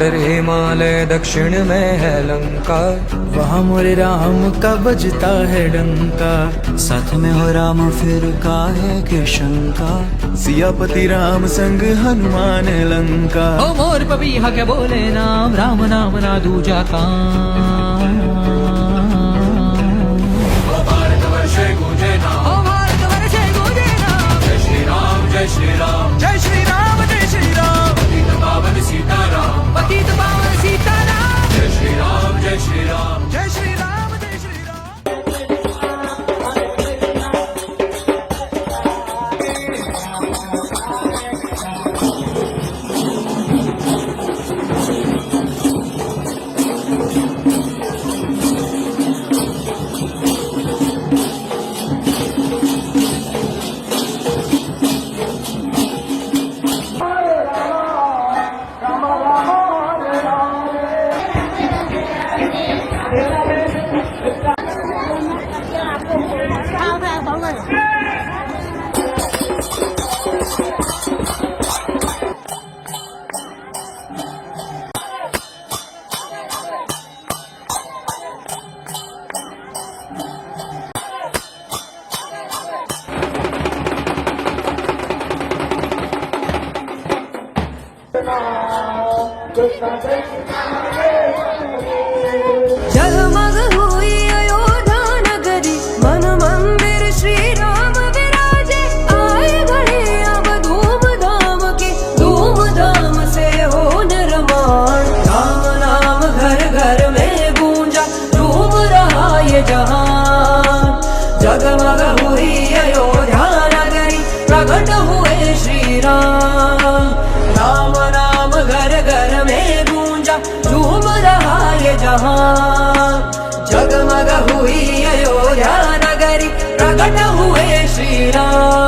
उत्तर हिमालय दक्षिण में है लंका, वहाँ मोरे राम का बजता है डंका। साथ में हो राम फिर काहे के शंका, सियापति राम संग हनुमान लंका। ओ मोर पपीहा क्या बोले नाम, राम नाम ना दूजा काम। ओ भारतवर्षे गूंजे नाम, ओ भारतवर्षे गूंजे नाम, जय श्री राम जय श्री राम जय श्री राम जय श्री राम। पतित पावन सीताराम, पतित पावन सीताराम। जय श्री राम जय श्री राम जय श्री राम जय श्री राम। जगमग हुई अयोध्या नगरी, मन मंदिर श्री राम विराजे। आए घड़ी अब धूम से हो निर्माण। राम नाम घर घर में गूंजा, झूम रहा ये जहान। जगमग हुई अयोध्या नगरी, प्रकट हुए श्री राम। राम नाम घर घर में गूंजा, झूम रहा ये जहान। जगमग हुई अयोध्या नगरी, प्रकट हुए श्री राम।